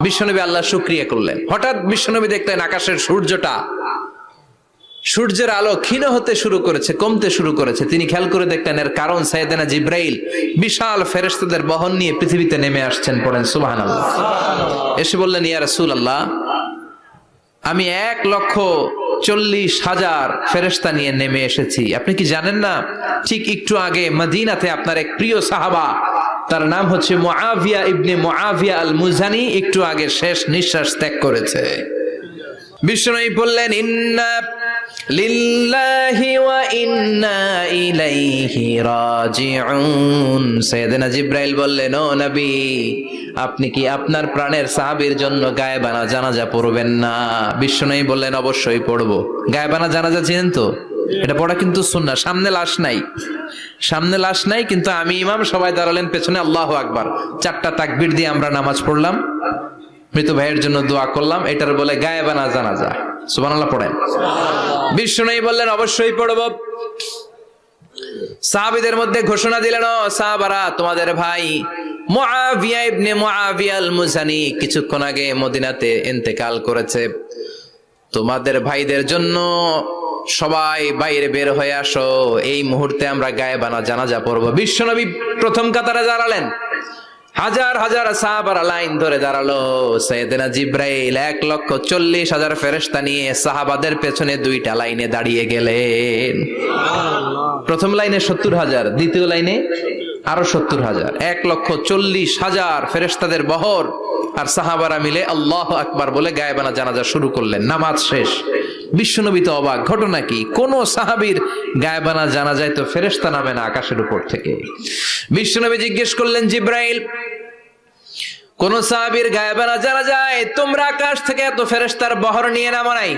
বিশ্বনবী আল্লাহ শুকরিয়া করলেন। হঠাৎ বিশ্বনবী দেখলেন আকাশের সূর্যের আলো ক্ষীণ হতে শুরু করেছে, কমতে শুরু করেছে। তিনি খেয়াল করে দেখলেন এর কারণ সাইয়েদনা জিব্রাইল বিশাল ফেরেশতাদের বহন নিয়ে পৃথিবীতে নেমে আসছেন। পড়েন সুবহানাল্লাহ। এসে বললেন, ইয়া রাসূলুল্লাহ, আমি 1,40,000 ফেরেশতা নিয়ে নেমে এসেছি। আপনি কি জানেন না, ঠিক একটু আগে মদিনাতে আপনার এক প্রিয় সাহাবা, তার নাম হচ্ছে মুআবিয়া ইবনে মুআবিয়া আল মুজানি, একটু আগে শেষ নিঃশ্বাস ত্যাগ করেছে। বিশ্বনবী বললেন, ইন্না লিল্লাহি ওয়া ইন্না ইলাইহি রাজিউন। সাইয়েদনা জিব্রাইল বললেন, ও নবী, আপনি কি আপনার প্রাণের সাহাবীর জন্য গায়েবানা জানাজা পড়বেন না? বিশ্বনবী বললেন, অবশ্যই পড়বো। গায়েবানা জানাজা চিনেন তো? এটা পড়া কিন্তু সুন্নাহ। সামনে লাশ নাই, কিন্তু আমি ইমাম, সবাই দাঁড়ালেন পেছনে, আল্লাহু আকবার, 4টা তাকবীর দিয়ে আমরা নামাজ পড়লাম, মৃত ভাইয়ের জন্য দোয়া করলাম। এটার বলে গায়েবানা জানাজা। সুবহানাল্লাহ পড়েন। বিশ্বনবী বললেন, অবশ্যই পড়ব। সাহাবীদের মধ্যে ঘোষণা দিলেন, ও সাহাবারা, তোমাদের ভাই মুআবিয়া ইবনে মুআবিয়া আল মুজানি কিছুক্ষণ আগে মদিনাতে ইন্তেকাল করেছে। তোমাদের ভাইদের জন্য সবাই বাইরে বের হয়ে আসো, এই মুহূর্তে আমরা গায়েবানা জানাজা পড়ব। বিশ্বনবী প্রথম কাতারে দাঁড়ালেন, হাজার হাজার সাহাবারা লাইন ধরে দাঁড়ালো। সাইয়েদনা জিব্রাইল 1,40,000 ফেরেশতা নিয়ে সাহাবাদের পেছনে 2টা লাইনে দাঁড়িয়ে গেলেন। প্রথম লাইনে 70,000, দ্বিতীয় লাইনে আরো 70,000, 1,40,000 ফেরেশতাদের বহর। আর সাহাবারা মিলে আল্লাহু আকবার বলে গায়েবানা জানাজা শুরু করলেন। নামাজ শেষ। বিশ্বনবী তো অবাক, ঘটনা কি? কোন সাহাবীর গায়েবানা জানাজায় তো ফেরেশতা নামে না আকাশের উপর থেকে। বিশ্বনবী জিজ্ঞেস করলেন, জিব্রাইল, কোন সাহাবীর গায়েবানা জানাজায় তোমরা আকাশ থেকে এত ফেরেশতার বহর নিয়ে নামো নাই?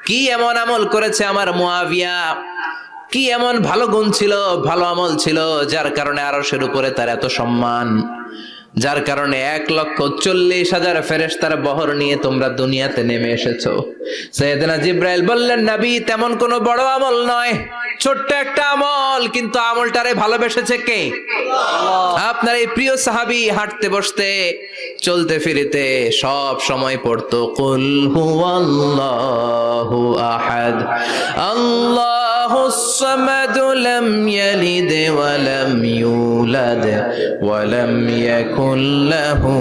কি এমন আমল করেছে আমার মুআবিয়া? কি এমন ভালো গুণ ছিল, ভালো আমল ছিল, যার কারণে আরশের উপরে তার এত সম্মান, যার কারণে 1,40,000 ফেরেশতার বহর নিয়ে তোমরা দুনিয়াতে নেমে এসেছো? সাইয়েদনা জিব্রাইল বললেন, নবী, তেমন কোনো বড় আমল নয়, ছোট্ট একটা আমল, কিন্তু আমলটারে ভালোবেসেছে কে? আপনার এই প্রিয় সাহাবী হাঁটতে বসতে চলতে ফিরিতে সব সময় পড়তো, কুল হুয়াল্লাহু আহাদ আল্লাহুস সামাদ লাম ইয়ালিদ ওয়া লাম ইউলাদ ওয়া লাম ইয়াকুল লাহু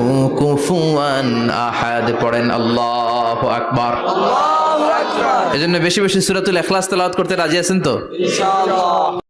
কুফুয়ান আহাদ। পড়েন আল্লাহু আকবার। আল্লাহু আকবার। এজন্য বেশি বেশি সূরাতুল ইখলাস তেলাওয়াত করতে রাজি আছেন তো? ইনশাআল্লাহ।